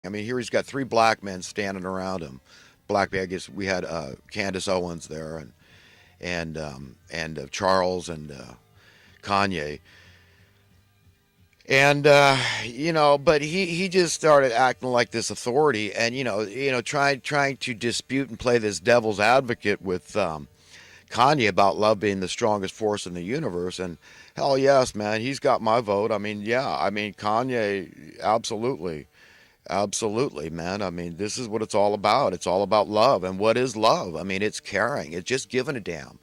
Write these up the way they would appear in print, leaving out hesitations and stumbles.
I mean, here he's got three black men standing around him. Black, I guess we had Candace Owens there, and Charles and Kanye, and but he just started acting like this authority, and trying to dispute and play this devil's advocate with Kanye about love being the strongest force in the universe. And hell yes, man, he's got my vote. I mean, yeah, I mean Kanye, absolutely. Absolutely, man. I mean, this is what it's all about. It's all about love. And what is love? I mean, it's caring. It's just giving a damn.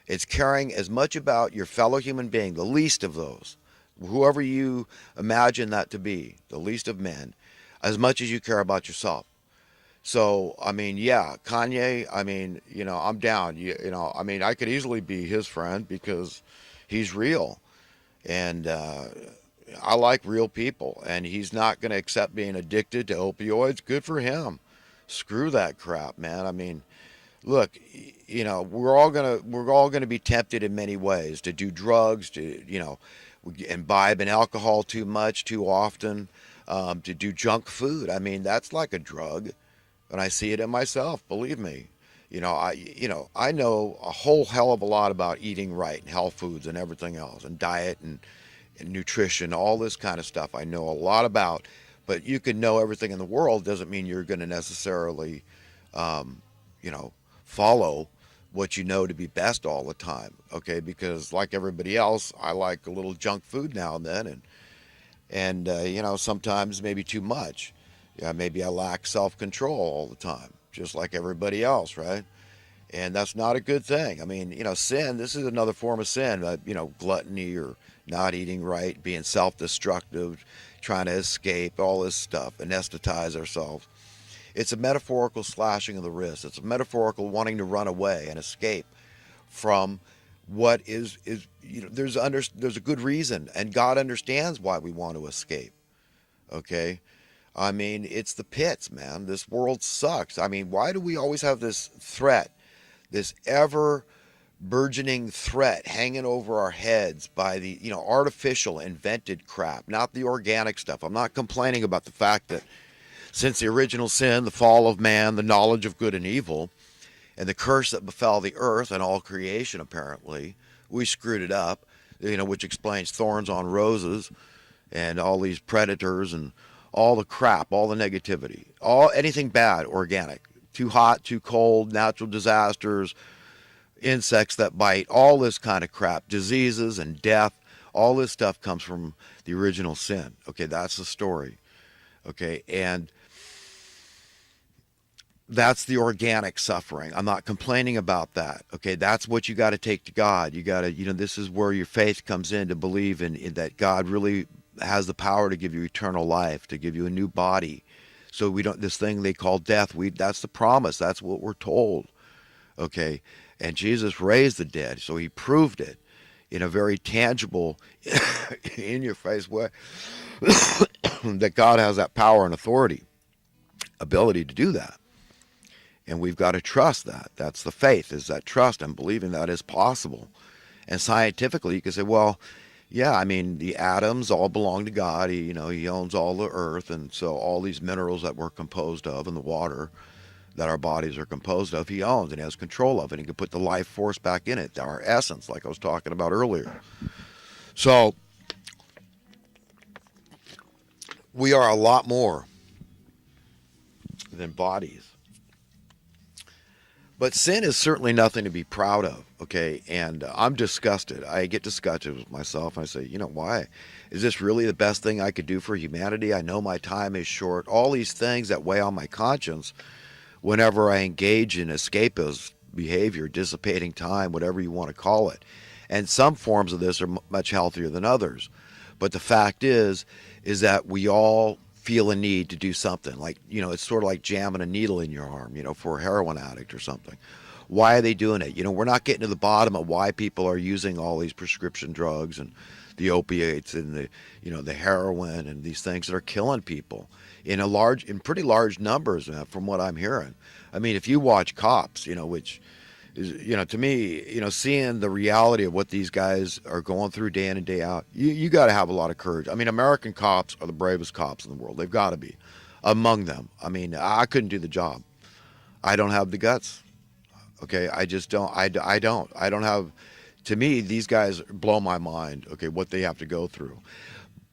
It's caring as much about your fellow human being, the least of those, whoever you imagine that to be, the least of men, as much as you care about yourself. So, I mean, yeah, Kanye, I mean, I'm down. I mean, I could easily be his friend because he's real. And I like real people. And he's not going to accept being addicted to opioids. Good for him. Screw that crap, man. I mean, look, we're all gonna be tempted in many ways to do drugs, to imbibe in alcohol too much, too often, to do junk food. I mean, that's like a drug, and I see it in myself. Believe me. I know a whole hell of a lot about eating right and health foods and everything else, and diet and nutrition, all this kind of stuff. I know a lot about, but you can know everything in the world doesn't mean you're going to necessarily, um, you know, follow what you know to be best all the time. Okay, because like everybody else, I like a little junk food now and then, and sometimes maybe too much. Yeah, maybe I lack self-control all the time, just like everybody else, right? And that's not a good thing. I mean, sin. This is another form of sin. Gluttony or not eating right, being self-destructive, trying to escape, all this stuff, anesthetize ourselves. It's a metaphorical slashing of the wrist. It's a metaphorical wanting to run away and escape from what is there's a good reason, and God understands why we want to escape. Okay, I mean it's the pits, man. This world sucks. I mean, why do we always have this threat, this ever burgeoning threat hanging over our heads by the artificial invented crap, not the organic stuff? I'm not complaining about the fact that since the original sin, the fall of man, the knowledge of good and evil, and the curse that befell the earth and all creation, apparently, we screwed it up, which explains thorns on roses and all these predators and all the crap, all the negativity, anything bad, organic, too hot, too cold, natural disasters, insects that bite, all this kind of crap, diseases and death, all this stuff comes from the original sin. Okay, that's the story. Okay, and that's the organic suffering. I'm not complaining about that. Okay, that's what you got to take to God. You got to, this is where your faith comes in, to believe in that God really has the power to give you eternal life, to give you a new body. So we don't, this thing they call death, that's the promise. That's what we're told. Okay, and Jesus raised the dead, so he proved it in a very tangible, in your face way that God has that power and authority, ability to do that. And we've got to trust that. That's the faith, is that trust and believing that is possible. And scientifically, you can say, well, yeah, I mean, the atoms all belong to God. He owns all the earth. And so all these minerals that we're composed of and the water that our bodies are composed of, he owns and has control of it. He can put the life force back in it, our essence, like I was talking about earlier. So we are a lot more than bodies. But sin is certainly nothing to be proud of, okay? And I'm disgusted. I get disgusted with myself. I say, why? Is this really the best thing I could do for humanity? I know my time is short. All these things that weigh on my conscience whenever I engage in escapist behavior, dissipating time, whatever you want to call it. And some forms of this are much healthier than others. But the fact is that we all feel a need to do something. Like, it's sort of like jamming a needle in your arm, for a heroin addict or something. Why are they doing it? We're not getting to the bottom of why people are using all these prescription drugs and the opiates and the heroin and these things that are killing people in pretty large numbers, from what I'm hearing. I mean, if you watch Cops, which is, to me, seeing the reality of what these guys are going through day in and day out, you got to have a lot of courage. I mean, American cops are the bravest cops in the world. They've got to be. among them. I mean, I couldn't do the job. I don't have the guts. Okay, I just don't. I don't. I don't have. To me, these guys blow my mind. Okay, what they have to go through.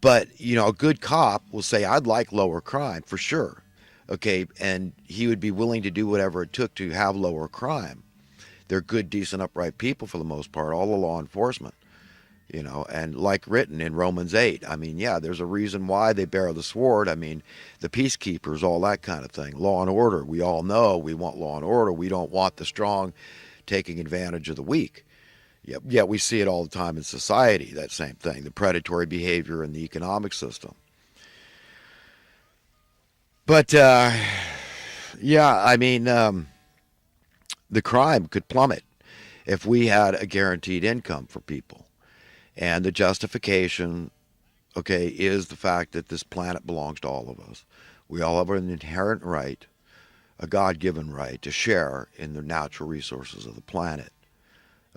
But a good cop will say, "I'd like lower crime for sure." Okay, and he would be willing to do whatever it took to have lower crime. They're good, decent, upright people for the most part. All the law enforcement. And like written in Romans 8, I mean, yeah, there's a reason why they bear the sword. I mean, the peacekeepers, all that kind of thing. Law and order, we all know we want law and order. We don't want the strong taking advantage of the weak. Yet we see it all the time in society, that same thing, the predatory behavior in the economic system. But, yeah, I mean, the crime could plummet if we had a guaranteed income for people. And the justification, okay, is the fact that this planet belongs to all of us. We all have an inherent right, a God-given right, to share in the natural resources of the planet.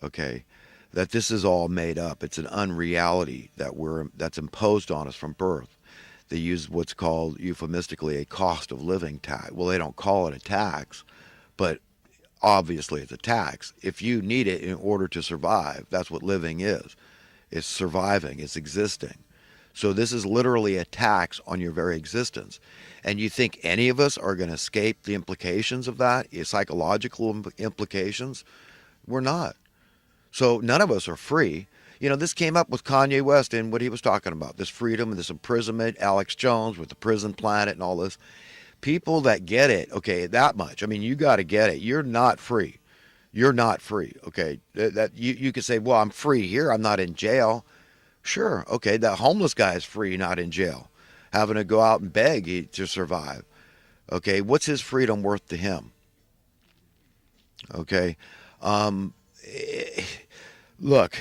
Okay, that this is all made up. It's an unreality that's imposed on us from birth. They use what's called euphemistically a cost of living tax. Well, they don't call it a tax, but obviously it's a tax. If you need it in order to survive, that's what living is. It's surviving, it's existing. So this is literally a tax on your very existence. And you think any of us are going to escape the implications of that, psychological implications? We're not. So none of us are free. This came up with Kanye West and what he was talking about, this freedom and this imprisonment, Alex Jones with the prison planet and all this. People that get it, okay, that much. I mean, you got to get it. You're not free. You're not free, okay? That you could say, well, I'm free here. I'm not in jail. Sure, okay, that homeless guy is free, not in jail, having to go out and beg to survive. Okay, what's his freedom worth to him? Okay, look,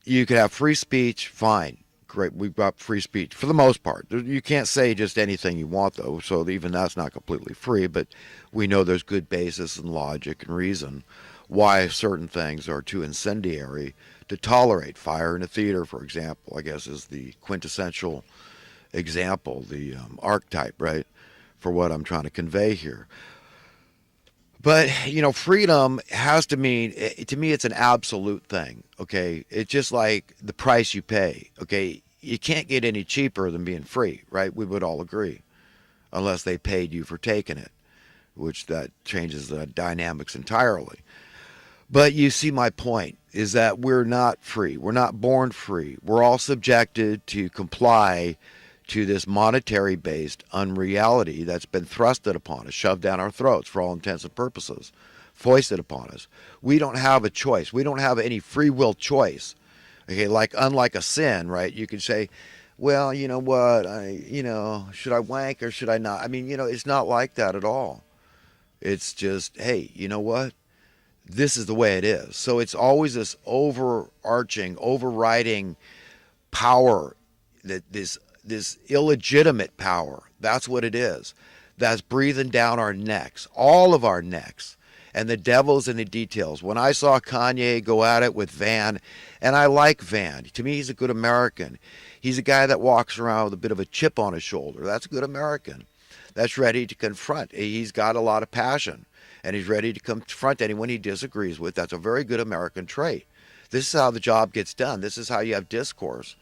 you could have free speech, fine. Great, we've got free speech for the most part. You can't say just anything you want, though, so even that's not completely free, but we know there's good basis and logic and reason why certain things are too incendiary to tolerate. Fire in a theater, for example, I guess is the quintessential example, the archetype, right, for what I'm trying to convey here. But, freedom has to mean, to me, it's an absolute thing, okay? It's just like the price you pay, okay? You can't get any cheaper than being free, right? We would all agree, unless they paid you for taking it, which that changes the dynamics entirely. But you see my point, is that we're not free. We're not born free. We're all subjected to comply to this monetary-based unreality that's been thrusted upon us, shoved down our throats for all intents and purposes, foisted upon us. We don't have a choice. We don't have any free will choice. Okay, unlike a sin, right? You can say, well, you know what, should I wank or should I not? I mean, it's not like that at all. It's just, hey, you know what? This is the way it is. So it's always this overarching, overriding power, that this illegitimate power. That's what it is. That's breathing down our necks, all of our necks. And the devil's in the details. When I saw Kanye go at it with Van, and I like Van. To me, he's a good American. He's a guy that walks around with a bit of a chip on his shoulder. That's a good American. That's ready to confront. He's got a lot of passion, and he's ready to confront anyone he disagrees with. That's a very good American trait. This is how the job gets done. This is how you have discourse,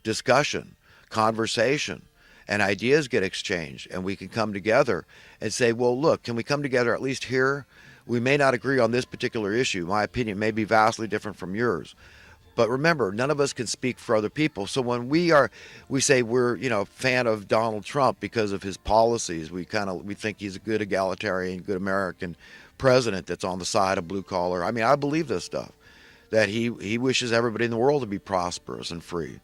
discussion, conversation, and ideas get exchanged, and we can come together and say, well, look, can we come together at least here? We may not agree on this particular issue. My opinion may be vastly different from yours. But remember, none of us can speak for other people. So when we say we're, fan of Donald Trump because of his policies, we think he's a good egalitarian, good American president that's on the side of blue collar. I mean, I believe this stuff, that he wishes everybody in the world to be prosperous and free.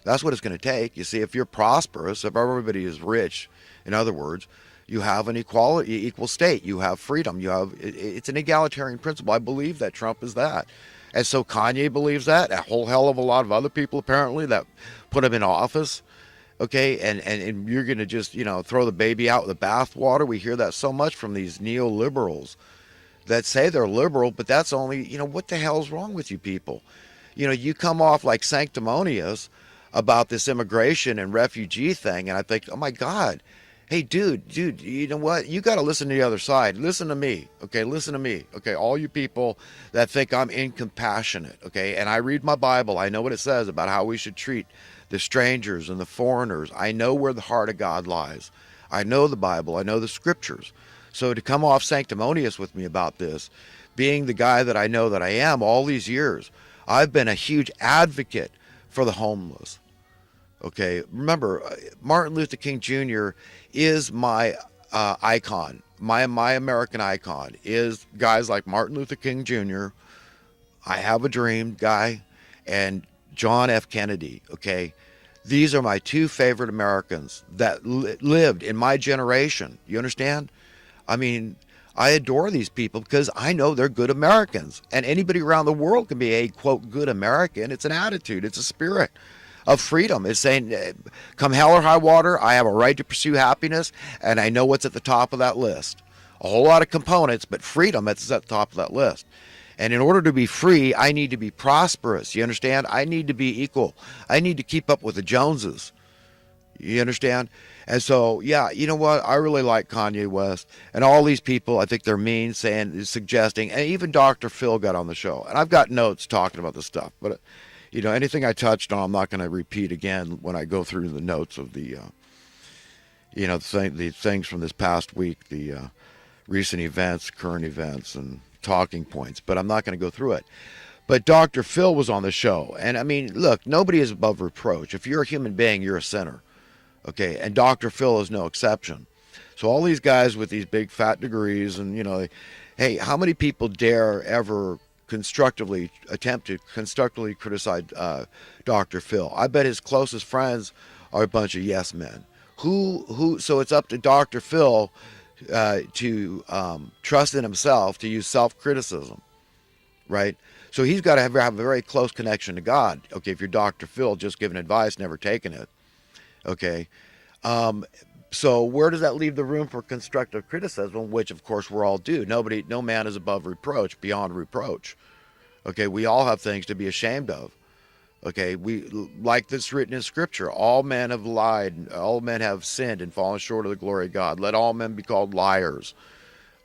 That's what it's going to take. You see, if you're prosperous, if everybody is rich, in other words, you have an equal state. You have freedom. It's an egalitarian principle. I believe that Trump is that. And so Kanye believes that. A whole hell of a lot of other people, apparently, that put him in office. Okay, and you're going to just, throw the baby out with the bathwater. We hear that so much from these neoliberals that say they're liberal, but that's only, what the hell's wrong with you people? You come off like sanctimonious about this immigration and refugee thing, and I think, oh my God, Hey, dude, you know what? You got to listen to the other side. Listen to me, okay? Listen to me, okay? All you people that think I'm incompassionate, okay? And I read my Bible. I know what it says about how we should treat the strangers and the foreigners. I know where the heart of God lies. I know the Bible. I know the scriptures. So to come off sanctimonious with me about this, being the guy that I know that I am all these years, I've been a huge advocate for the homeless. Okay, remember, Martin Luther King Jr. is my icon. My American icon is guys like Martin Luther King Jr., I Have a Dream guy, and John F. Kennedy. Okay, these are my two favorite Americans that lived in my generation. You understand? I mean, I adore these people because I know they're good Americans. And anybody around the world can be a, quote, good American. It's an attitude, it's a spirit of freedom. It's saying, come hell or high water, I have a right to pursue happiness, and I know what's at the top of that list. A whole lot of components, but freedom is at the top of that list. And in order to be free, I need to be prosperous. You understand? I need to be equal. I need to keep up with the Joneses. You understand? And so, yeah, you know what? I really like Kanye West and all these people. I think they're mean, saying, suggesting, and even Dr. Phil got on the show. And I've got notes talking about this stuff, but anything I touched on, I'm not going to repeat again when I go through the notes of the, the things from this past week, the recent events, current events, and talking points. But I'm not going to go through it. But Dr. Phil was on the show, and I mean, look, nobody is above reproach. If you're a human being, you're a sinner. Okay, and Dr. Phil is no exception. So all these guys with these big fat degrees, and hey, how many people dare ever attempt to constructively criticize Dr. Phil? I bet his closest friends are a bunch of yes men. So it's up to Dr. Phil to trust in himself, to use self-criticism, right? So he's got to have a very close connection to God. Okay, if you're Dr. Phil, just giving advice, never taking it. Okay. So where does that leave the room for constructive criticism, which of course we're all due? No man is above reproach, beyond reproach. Okay. We all have things to be ashamed of. Okay. Like this written in scripture, all men have lied, all men have sinned and fallen short of the glory of God. Let all men be called liars.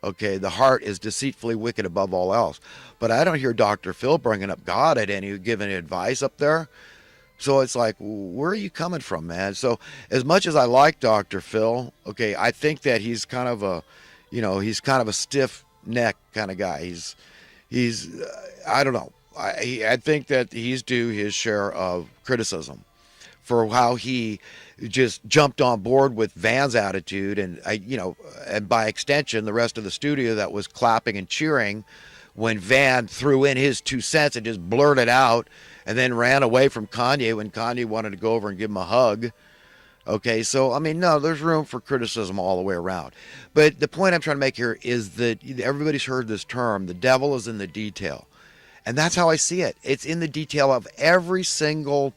Okay. The heart is deceitfully wicked above all else. But I don't hear Dr. Phil bringing up God at any given advice up there. So it's like, where are you coming from, man? So as much as I like Dr. Phil, okay, I think that he's kind of a stiff neck kind of guy. He's I don't know. I think that he's due his share of criticism for how he just jumped on board with Van's attitude, and and by extension, the rest of the studio that was clapping and cheering when Van threw in his 2 cents and just blurted out, and then ran away from Kanye when Kanye wanted to go over and give him a hug. Okay, so, I mean, no, there's room for criticism all the way around. But the point I'm trying to make here is that everybody's heard this term, the devil is in the detail. And that's how I see it. It's in the detail of every single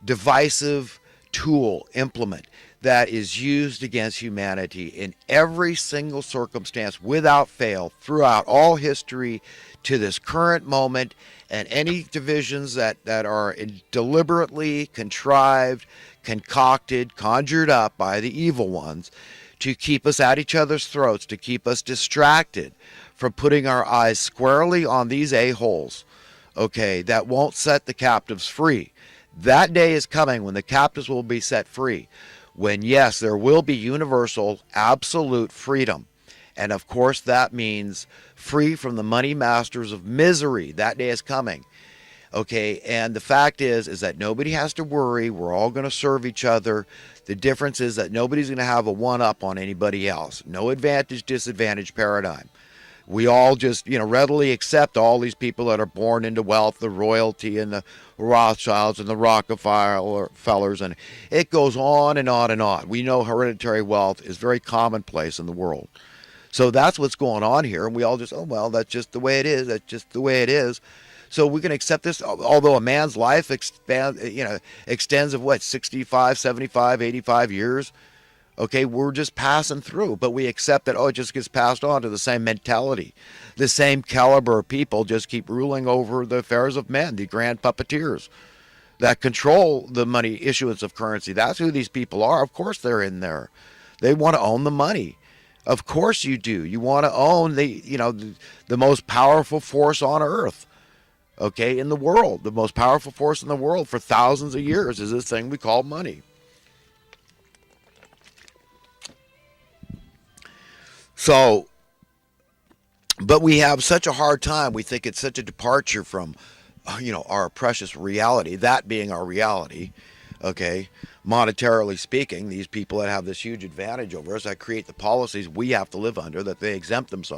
divisive tool, implement that is used against humanity in every single circumstance without fail throughout all history to this current moment, and any divisions that are deliberately contrived, concocted, conjured up by the evil ones to keep us at each other's throats, to keep us distracted from putting our eyes squarely on these a-holes, okay, that won't set the captives free. That day is coming when the captives will be set free, when, yes, there will be universal, absolute freedom. And of course, that means free from the money masters of misery. That day is coming. Okay, and the fact is that nobody has to worry. We're all going to serve each other. The difference is that nobody's going to have a one-up on anybody else. No advantage-disadvantage paradigm. We all just, readily accept all these people that are born into wealth, the royalty and the Rothschilds and the Rockefellers, and it goes on and on and on. We know hereditary wealth is very commonplace in the world. So that's what's going on here, and we all just, oh, well, that's just the way it is. That's just the way it is. So we can accept this, although a man's life extends of what, 65, 75, 85 years. Okay, we're just passing through, but we accept that, it just gets passed on to the same mentality. The same caliber of people just keep ruling over the affairs of men, the grand puppeteers that control the money issuance of currency. That's who these people are. Of course they're in there. They want to own the money. Of course you do. You want to own the most powerful force on earth, okay, in the world. The most powerful force in the world for thousands of years is this thing we call money. So, but we have such a hard time. We think it's such a departure from, our precious reality, that being our reality, okay, monetarily speaking, these people that have this huge advantage over us, that create the policies we have to live under, that they exempt themselves